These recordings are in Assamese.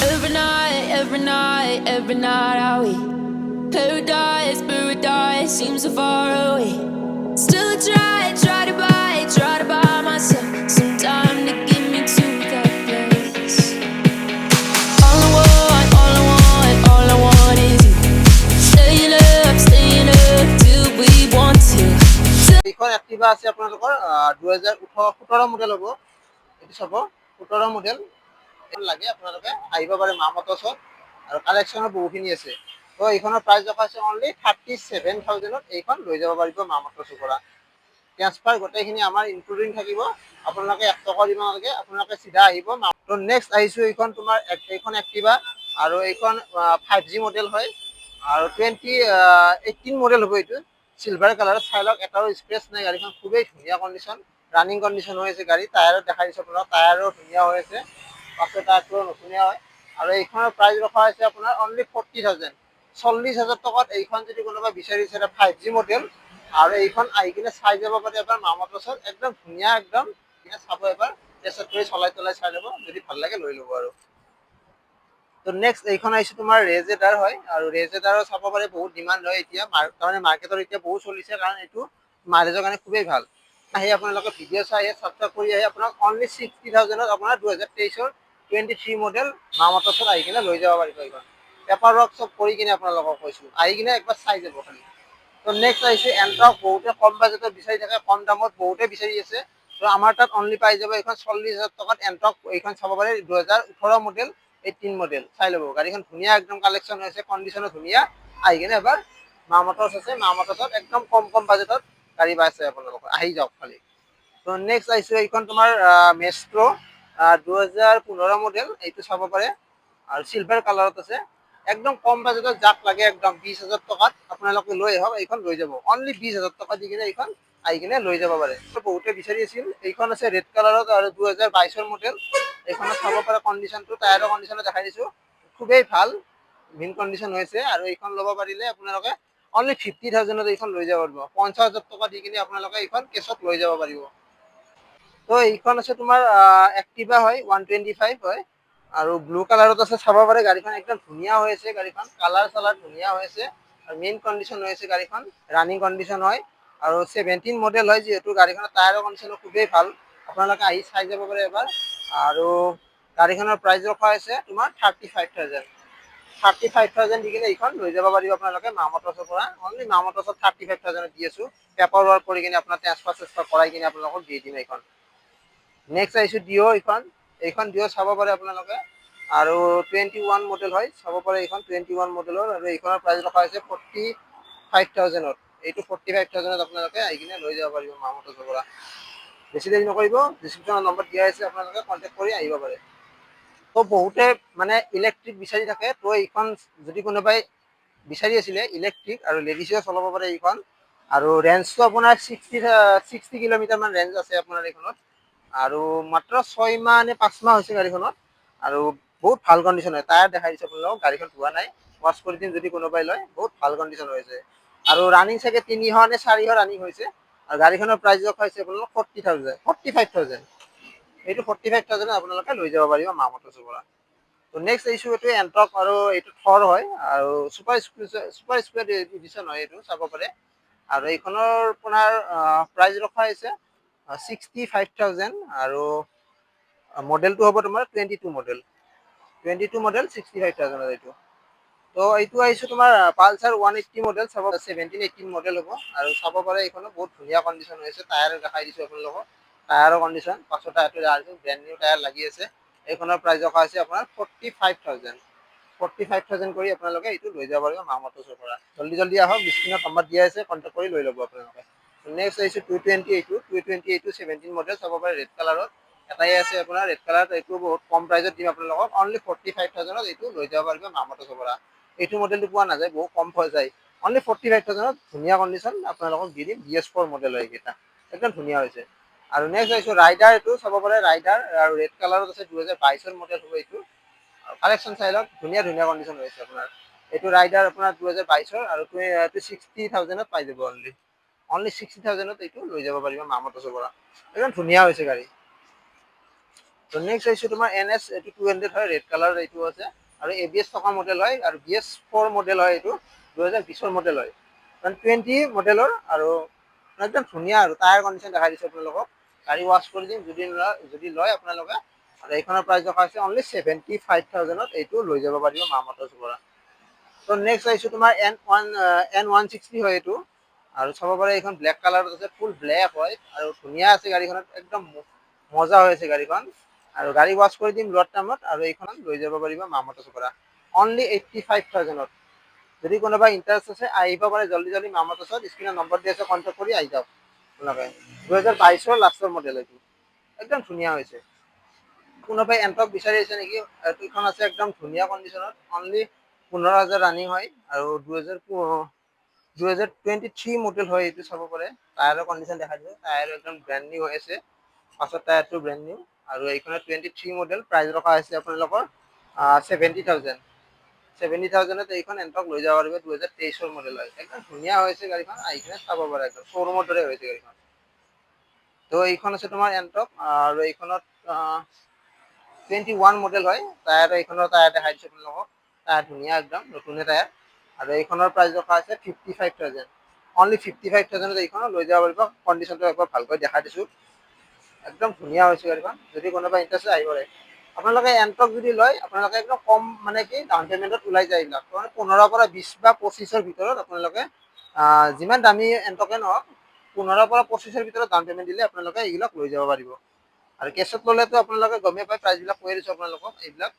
every night are we paradise seems so far away. Still try to buy myself some time to get me to that place. All I want is you. Staying up till we want to. এইখন এক্টিভা আছে আপোনালোকৰ 2017 মডেল হ'ব। এইটো চাব 17 মডেল লাগে আপোনালোকে আহিব পাৰে মা মটৰ্ছত আৰু কালেকশ্যনৰ বহুখিনি আছে। তো এইখনৰ প্ৰাইচ ৰখা আছে অনলি 37,000ত এইখন লৈ যাব পাৰিব মা মটৰ্ছৰ পৰা। ট্ৰান্সফাৰ গোটেইখিনি আমাৰ ইনক্লুডিং থাকিব। আপোনালোকে 1 টকা দিব নালাগে, আপোনালোকে চিধা আহিব। তো নেক্সট আহিছোঁ এইখন তোমাৰ এইখন এক্টিভা আৰু এইখন 5G মডেল হয় আৰু 2018 মডেল হ'ব। এইটো সিলভাৰ কালাৰত চাই লওক, এটাও স্ক্ৰেচ নাই। গাড়ীখন খুবেই ধুনীয়া কণ্ডিশ্যন, ৰানিং কণ্ডিশ্যন হৈ আছে গাড়ী। টায়াৰত দেখাই দিছোঁ আপোনাক, টায়াৰো ধুনীয়া হৈ আছে, পাছৰ টায়াৰটো নতুনীয়া হয়। আৰু এইখনৰ প্ৰাইচ ৰখা হৈছে আপোনাৰ অনলি 40,000, 40,000 টকাত এইখন যদি কোনোবা বিচাৰিছে 5G মডেল। আৰু এইখন আহি কিনে চাই যাব পাৰে এবাৰ মা মটৰ্ছত, একদম ধুনীয়া, একদম চাব এবাৰ, টেষ্ট কৰি চলাই চাই ল'ব, যদি ভাল লাগে লৈ ল'ব আৰু। তো নেক্সট এইখন আহিছে তোমাৰ ৰেজেডাৰ হয় আৰু ৰেজেডাৰৰ চাব পাৰে বহুত ডিমাণ্ড হয় এতিয়া, তাৰমানে মাৰ্কেটত এতিয়া বহুত চলিছে, কাৰণ এইটো মাইলেজৰ কাৰণে খুবেই ভাল। আহি আপোনালোকে ভিডিঅ' চাই ছাবস্ক্ৰাইব কৰি আহি আপোনাক অনলি 60,000ত আপোনাৰ 2023ৰ 23 মডেল মা মটৰ্ছত আহি কিনে লৈ যাব পাৰিব। এইখন পেপাৰ ৱৰ্ক চব কৰি কিনে আপোনালোকক কৈছোঁ, আহি কিনে একবাৰ চাই যাব খালি। তো নেক্সট আহিছে এণ্ট্ৰক। বহুতে কম বাজেটত বিচাৰি থাকে, কম দামত বহুতে বিচাৰি আছে। তো আমাৰ তাত অনলি পাই যাব এইখন 40,000 টকাত এণ্ট্ৰক। এইখন চাব পাৰে 2018 মডেল 18 মডেল। চাই ল'ব, গাড়ীখন ধুনীয়া, একদম কালেকশ্যন হৈছে, কণ্ডিশ্যনো ধুনীয়া। আহি কিনে এবাৰ মা মটৰ্ছ আছে, মা মটৰ্ছত একদম কম বাজেটত গাড়ী পাইছে আপোনালোকৰ, আহি যাওক খালি। তো নেক্সট আহিছোঁ এইখন তোমাৰ মেষ্ট্ৰ 2015 মডেল। এইটো চাব পাৰে আৰু চিলভাৰ কালাৰত আছে, একদম কম বাজেটত যাক লাগে, একদম 20,000 টকাত আপোনালোকে লৈ আহক, এইখন লৈ যাব। অনলি 20,000 টকা দি কিনে এইখন আহি কিনে লৈ যাব পাৰে। বহুতে বিচাৰি আছিল। এইখন আছে ৰেড কালাৰত আৰু 2022ৰ মডেল। এইখনত চাব পাৰে কণ্ডিশ্যনটো, টায়াৰৰ কণ্ডিশ্যনটো দেখাই দিছোঁ, খুবেই ভাল, মিন কণ্ডিশ্যন হৈছে। আৰু এইখন ল'ব পাৰিলে আপোনালোকে অনলি 50,000ত এইখন লৈ যাব পাৰিব। 50,000 টকা দি কিনে আপোনালোকে এইখন কেছত লৈ যাব পাৰিব। তো এইখন আছে তোমাৰ এক্টিভা হয়, 125 হয় আৰু ব্লু কালাৰত আছে। চাব পাৰে গাড়ীখন একদম ধুনীয়া হৈ আছে, গাড়ীখন কালাৰ চালাৰ ধুনীয়া হৈ আছে আৰু মেইন কণ্ডিশ্যন হৈ আছে। গাড়ীখন ৰানিং কণ্ডিশ্যন হয় আৰু 17 মডেল হয়, যিহেতু গাড়ীখনৰ টায়াৰৰ কণ্ডিশ্যনো খুবেই ভাল। আপোনালোকে আহি চাই যাব পাৰে এবাৰ। আৰু গাড়ীখনৰ প্ৰাইচ ৰখা হৈছে তোমাৰ 35,000, 35,000 দি কিনে এইখন লৈ যাব পাৰিব আপোনালোকে মা মটৰ্ছৰ পৰা। অনলি মা মটৰ্ছত 35,000 দি আছোঁ। পেপাৰ ৱৰ্ক কৰি কিনে আপোনাৰ ট্ৰান্সফাৰ কৰাই কিনে আপোনালোকক দি দিম এইখন। নেক্সট আহিছোঁ ডিঅ'। এইখন ডিঅ' চাব পাৰে আপোনালোকে আৰু 21 মডেল হয়, চাব পাৰে এইখন 21 মডেলৰ। আৰু এইখনৰ প্ৰাইচ ৰখা হৈছে 45,000ত। এইটো 45,000ত আপোনালোকে আহি কিনে লৈ যাব পাৰিব মা মটৰ্ছৰ পৰা। বেছি দেৰি নকৰিব, ডিছক্ৰিপশ্যনত নম্বৰ দিয়া আছে, আপোনালোকে কণ্টেক্ট কৰি আহিব পাৰে। তো বহুতে মানে ইলেক্ট্ৰিক বিচাৰি থাকে, তো এইখন যদি কোনোবাই বিচাৰি আছিলে ইলেক্ট্ৰিক আৰু লেডিছেও চলাব পাৰে এইখন। আৰু ৰেঞ্জটো আপোনাৰ 60 কিলোমিটাৰমান ৰেঞ্জ আছে আপোনাৰ এইখনত। আৰু মাত্ৰ 6 মাহ নে 5 মাহ হৈছে গাড়ীখনত আৰু বহুত ভাল কণ্ডিশ্যন হয়। টায়াৰ দেখাই দিছোঁ আপোনালোকক, গাড়ীখন ধোৱা নাই, ৱাছ কৰি দিম যদি কোনোবাই লয়, বহুত ভাল কণ্ডিশ্যন হৈছে। আৰু ৰানিং চাগে 300 নে 400 ৰানিং হৈছে। আৰু গাড়ীখনৰ প্ৰাইচ ৰখা হৈছে আপোনালোকক 45,000। এইটো 45,000 আপোনালোকে লৈ যাব পাৰিব মা মটৰ্ছৰ পৰা। তো নেক্সট আহিছোঁ এইটো এণ্ট্ৰক আৰু এইটো থৰ হয় আৰু ছুপাৰ স্কুৱেৰ এডিশ্যন হয়, এইটো চাব পাৰে। আৰু এইখনৰ আপোনাৰ প্ৰাইচ ৰখা হৈছে 65,000 আৰু মডেলটো হ'ব তোমাৰ 22 মডেল, 65,000 এইটো। তো এইটো আহিছোঁ তোমাৰ পালচাৰ 180 মডেল, চাব 17-18 মডেল হ'ব। আৰু চাব পাৰে এইখনো বহুত ধুনীয়া কণ্ডিশ্যন হৈছে। টায়াৰ দেখাই দিছোঁ আপোনালোকক, টায়াৰৰ কণ্ডিশ্যন, পাছৰ টায়াৰটো ব্ৰেণ্ড নিউ টায়াৰ লাগি আছে। এইখনৰ প্ৰাইচ ৰখা হৈছে আপোনাৰ 45,000 কৰি আপোনালোকে এইটো লৈ যাব পাৰিব মা মটৰ্ছৰ পৰা। জল্দি আহক, স্ক্ৰীনত নম্বৰ দিয়া আছে, কণ্টেক্ট কৰি লৈ ল'ব আপোনালোকে। নেক্সট আহিছোঁ 220। এইটো 17 মডেল, চাব পাৰে ৰেড কালাৰত। এটাই আছে আপোনাৰ ৰেড কালাৰত, এইটো বহুত কম প্ৰাইজত দিম আপোনালোকক। অনলি 45,000ত এইটো লৈ যাব পাৰিব মা মটৰ্ছৰ পৰা। এইটো মডেলটো পোৱা নাযায়, বহুত কম পোৱা যায়। অনলি 45,000ত ধুনীয়া কণ্ডিশ্যন আপোনালোকক দি দিম। BS4 মডেল হয় এইকেইটা, একদম ধুনীয়া হৈছে। আৰু নেক্সট আহিছোঁ ৰাইডাৰ। এইটো চাব পাৰে ৰাইডাৰ আৰু ৰেড কালাৰত আছে, 2022ৰ মডেল হ'ব এইটো। কালেকশ্যন চাই লওক, ধুনীয়া কণ্ডিশ্যন হৈছে আপোনাৰ। এইটো ৰাইডাৰ আপোনাৰ 2022ৰ আৰু 60,000ত পাই যাব। অনলি 60,000ত এইটো লৈ যাব পাৰিব মা মটৰ্ছৰ পৰা। একদম ধুনীয়া হৈছে গাড়ী। তো নেক্সট আহিছে তোমাৰ NS এইটো 200 হয়, ৰেড কালাৰ এইটো আছে আৰু ABS থকা মডেল হয় আৰু BS4 মডেল হয়, এইটো 2020 মডেল হয়, 20 মডেলৰ আৰু একদম ধুনীয়া আৰু টায়াৰ কণ্ডিশ্যন দেখাই দিছোঁ আপোনালোকক। গাড়ী ৱাছ কৰি দিম যদি লয় আপোনালোকে। আৰু এইখনৰ প্ৰাইচ ৰখা হৈছে অনলি 75,000ত এইটো লৈ যাব পাৰিব মা মটৰ্ছৰ পৰা। তো নেক্সট আহিছোঁ তোমাৰ N160 হয় এইটো আৰু চাব পাৰে এইখন ব্লেক কালাৰত আছে, ফুল ব্লেক হয় আৰু ধুনীয়া আছে গাড়ীখনত, একদম মজা হৈ আছে গাড়ীখন। আৰু গাড়ী ৱাছ কৰি দিম লোৱাৰ টাইমত আৰু এইখন লৈ যাব পাৰিব মা মটৰ্ছৰ পৰা অনলি 85,000ত। যদি কোনোবা ইণ্টাৰেষ্ট আছে আহিব পাৰে জল্দি মা মটৰ্ছত, স্ক্ৰীনত নম্বৰ দি আছে, কণ্টেক্ট কৰি আহি যাওক আপোনালোকে। 2022 লাষ্টৰ মডেল এইটো, একদম ধুনীয়া হৈছে। কোনোবাই এণ্টক বিচাৰি আছে নেকি? এইখন আছে একদম ধুনীয়া কণ্ডিশ্যনত, অনলি 15,000 ৰানিং হয় আৰু 2023 মডেল হয় এইটো। চাব পাৰে টায়াৰৰ কণ্ডিশ্যন দেখাই দিছে, টায়াৰ একদম ব্ৰেণ্ড নিউ হৈ আছে, পাছৰ টায়াৰটো ব্ৰেণ্ড নিউ। আৰু এইখনত 23 মডেল, প্ৰাইচ ৰখা হৈছে আপোনালোকৰ 70,000ত এইখন এণ্টক লৈ যাব পাৰিব। 2023 মডেল হয়, একদম ধুনীয়া হৈছে গাড়ীখন, আহি কিনে চাব পাৰে, একদম শ্ব'ৰুমৰ দৰে হৈছে গাড়ীখন। তো এইখন আছে তোমাৰ এণ্টক আৰু এইখনত 21 মডেল হয়, টায়াৰ এইখনৰ টায়াৰ দেখাই দিছোঁ আপোনালোকক, টায়াৰ ধুনীয়া একদম নতুনে টায়াৰ। আৰু এইখনৰ প্ৰাইচ ৰখা আছে 55,000, অনলি 55,000ত এইখন লৈ যাব পাৰিব। কণ্ডিশ্যনটো একবাৰ ভালকৈ দেখাই দিছোঁ, একদম ধুনীয়া হৈছে গাড়ীখন। যদি কোনোবা ইণ্টাৰেষ্ট আহিব পাৰে আপোনালোকে। এণ্টক যদি লয় আপোনালোকে একদম কম মানে কি ডাউন পে'মেণ্টত ওলাই যায় এইবিলাক, মানে 15 পৰা 20 বা 25ৰ ভিতৰত আপোনালোকে যিমান দামী এণ্টকে নহওক 15 পৰা 25ৰ ভিতৰত ডাউন পে'মেণ্ট দিলে আপোনালোকে এইবিলাক লৈ যাব পাৰিব। আৰু কেছত ল'লেতো আপোনালোকে গমেই পায়, প্ৰাইচবিলাক কৈ দিছোঁ আপোনালোকক। এইবিলাক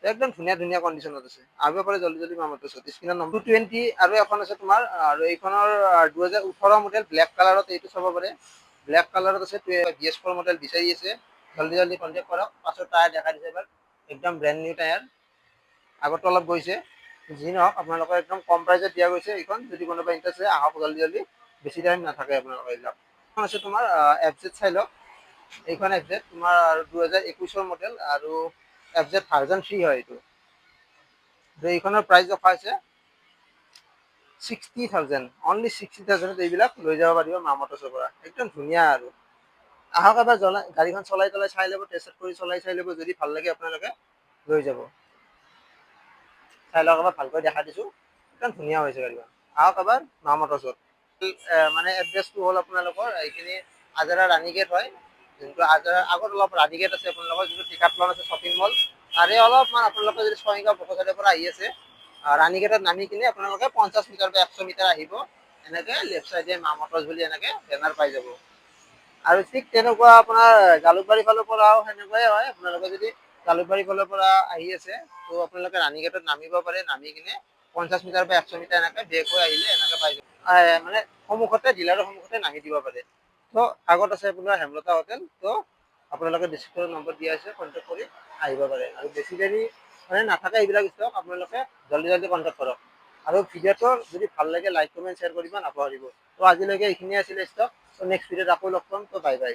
একদম ধুনীয়া কণ্ডিশ্যনত আছে, আহিব পাৰে জল্দি মা মটৰ্ছত। স্ক্ৰীনৰ নম্বৰ 220 আৰু এখন আছে তোমাৰ, আৰু এইখনৰ 2018 মডেল ব্লেক কালাৰত, এইটো চাব পাৰে ব্লেক কালাৰত আছে। BS4 মডেল বিচাৰি আছে, জল্দি কণ্টেক্ট কৰক। পাছৰ টায়াৰ দেখাই দিছে এবাৰ, একদম ব্ৰেণ্ড নিউ টায়াৰ, আগতো অলপ গৈছে। যি নহওক আপোনালোকৰ একদম কম প্ৰাইজত দিয়া গৈছে এইখন। যদি কোনোবা ইণ্টাৰেষ্ট আছে আহক জল্দি, বেছি টাইম নাথাকে আপোনালোকৰ এইবিলাক। এখন আছে তোমাৰ FZ চাই লওক, এইখন FZ তোমাৰ 2021 মডেল আৰু FZ ভাৰ্জন 3 হয় এইটো। এইখনৰ প্ৰাইচ ৰখা হৈছে 60,000, অনলি 60,000ত এইবিলাক লৈ যাব পাৰিব মা মটৰ্ছৰ পৰা, একদম ধুনীয়া। আৰু আহক এবাৰ গাড়ীখন চলাই চাই ল'ব, টেষ্ট কৰি চাই ল'ব, যদি ভাল লাগে আপোনালোকে লৈ যাব। চাই লওক এবাৰ, ভালকৈ দেখাই দিছোঁ, একদম ধুনীয়া হৈছে গাড়ীখন। আহক এবাৰ মা মটৰ্ছত। মানে এড্ৰেছটো হ'ল আপোনালোকৰ এইখিনি আজাৰা ৰাণীগেট হয়, যোনটো আজাৰাৰ আগত অলপ ৰাণীগেট আছে আপোনালোকৰ, যোনটো টিকাটলন আছে শ্বপিং মল, তাৰে অলপমান আপোনালোকে যদি ছয়গাঁও বকোচাইডৰ পৰা আহি আছে, ৰাণীগেটত নামি কিনে আপোনালোকে 50 মিটাৰ বা 100 মিটাৰ আহিব, এনেকে লেফ্ট চাইডে মা মটৰ্ছ বুলি এনেকে বেনাৰ পাই যাব। আৰু ঠিক তেনেকুৱা আপোনাৰ জালুকবাৰীৰ ফালৰ পৰাও সেনেকুৱাই হয়। আপোনালোকে যদি জালুকবাৰীৰ ফালৰ পৰা আহি আছে তো আপোনালোকে ৰাণীগেটত নামিব পাৰে, নামি কিনে 50 মিটাৰ বা 100 মিটাৰ এনেকে বেক হৈ আহিলে এনেকে পাই যাব। মানে সন্মুখতে, ডিলাৰৰ সন্মুখতে নামি দিব পাৰে। তো আগত আছে আপোনাৰ হেমলতা হোটেল, তো আপোনালোকে ডিছপ্লেত নম্বৰ দিয়া আছে, কণ্টেক্ট কৰি আহিব পাৰে। আৰু বেছি দেৰি মানে নাথাকে এইবিলাক ষ্টক, আপোনালোকে জল্দি কণ্টেক্ট কৰক। আৰু ভিডিঅ'টো যদি ভাল লাগে লাইক কমেণ্ট শ্বেয়াৰ কৰিব নাপাহৰিব। তো আজিলৈকে এইখিনিয়ে আছিলে ষ্টক। তো নেক্সট ভিডিঅ'ত আকৌ লগ পাম। তো বাই বাই।